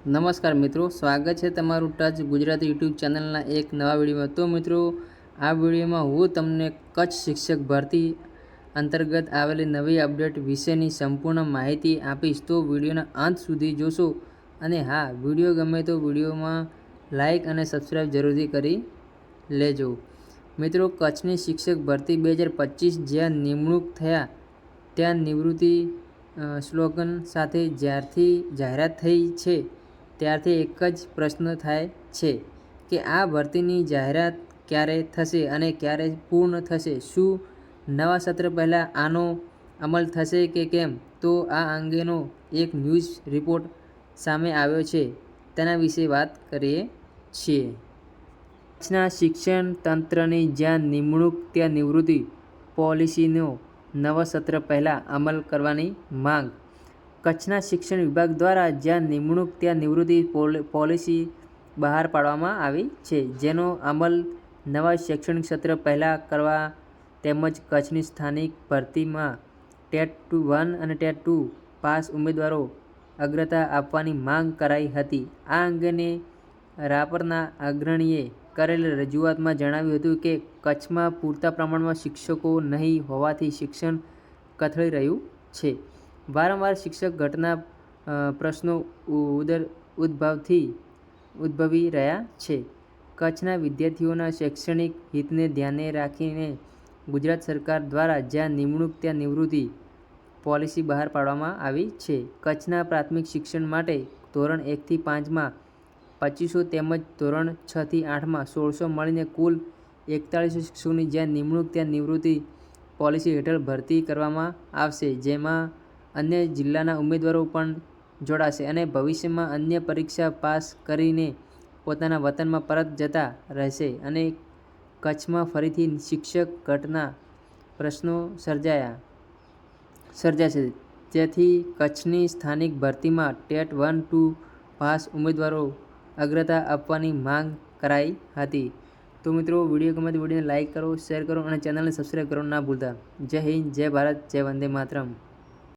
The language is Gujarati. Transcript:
નમસ્કાર મિત્રો, સ્વાગત છે તમારું ટચ ગુજરાતી યુટ્યુબ ચેનલના એક નવા વિડીયોમાં। તો મિત્રો, આ વિડીયોમાં હું તમને કચ્છ શિક્ષક ભરતી અંતર્ગત આવેલી નવી અપડેટ વિશેની સંપૂર્ણ માહિતી આપીશ। તો વિડીયોના અંત સુધી જોશો અને હા, વિડીયો ગમે તો વિડીયોમાં લાઇક અને સબસ્ક્રાઈબ જરૂરથી કરી લેજો। મિત્રો, કચ્છની શિક્ષક ભરતી 2025 જ્યાં નિમણૂક થયા ત્યાં નિવૃત્તિ સ્લોગન સાથે જ્યારથી જાહેરાત થઈ છે ત્યારથી એક જ પ્રશ્ન થાય છે કે આ ભરતીની જાહેરાત ક્યારે થશે અને ક્યારે પૂર્ણ થશે? શું નવા સત્ર પહેલાં આનો અમલ થશે કે કેમ? તો આ અંગેનો એક ન્યૂઝ રિપોર્ટ સામે આવ્યો છે, તેના વિશે વાત કરીએ છીએ। કચ્છના શિક્ષણ તંત્રની જ્યાં નિમણૂક ત્યાં નિવૃત્તિ પોલિસીનો નવા સત્ર પહેલાં અમલ કરવાની માંગ। કચ્છના શિક્ષણ વિભાગ દ્વારા જ્યાં નિમણૂક ત્યાં નિવૃત્તિ પોલિસી બહાર પાડવામાં આવી છે, જેનો અમલ નવા શૈક્ષણિક સત્ર પહેલાં કરવા તેમજ કચ્છની સ્થાનિક ભરતીમાં ટેટ 1 અને ટેટ 2 પાસ ઉમેદવારો અગ્રતા આપવાની માંગ કરાઈ હતી। આ અંગે રાપરના અગ્રણીએ કરેલ રજૂઆતમાં જણાવ્યું હતું કે કચ્છમાં પૂરતા પ્રમાણમાં શિક્ષકો નહીં હોવાથી શિક્ષણ કથળી રહ્યું છે। વારંવાર શિક્ષક ઘટના પ્રશ્નો ઉદ્ભવી રહ્યા છે। કચ્છના વિદ્યાર્થીઓના શૈક્ષણિક હિતને ધ્યાને રાખીને ગુજરાત સરકાર દ્વારા જ્યાં નિમણૂક ત્યાં નિવૃત્તિ પોલિસી બહાર પાડવામાં આવી છે। કચ્છના પ્રાથમિક શિક્ષણ માટે ધોરણ 1 થી 5માં 2500 તેમજ ધોરણ 6 થી 8માં 1600 મળીને કુલ 4100 શિક્ષકોની જ્યાં નિમણૂક ત્યાં નિવૃત્તિ પોલિસી હેઠળ ભરતી કરવામાં આવશે, જેમાં અન્ય જિલ્લાના ઉમેદવારો પણ જોડાશે અને ભવિષ્યમાં અન્ય પરીક્ષા પાસ કરીને પોતાના વતનમાં પરત જતા રહેશે અને કચ્છમાં ફરીથી શિક્ષક ઘટના પ્રશ્નો સર્જાશે, જેથી કચ્છની સ્થાનિક ભરતીમાં ટેટ 1-2 પાસ ઉમેદવારો અગ્રતા આપવાની માંગ કરાઈ હતી। તો મિત્રો, વિડીયો ગમે તો વિડીયોને લાઇક કરો, શેર કરો અને ચેનલને સબસ્ક્રાઈબ કરવાનું ના ભૂલતા। જય હિન્દ, જય ભારત, જય વંદે માતરમ।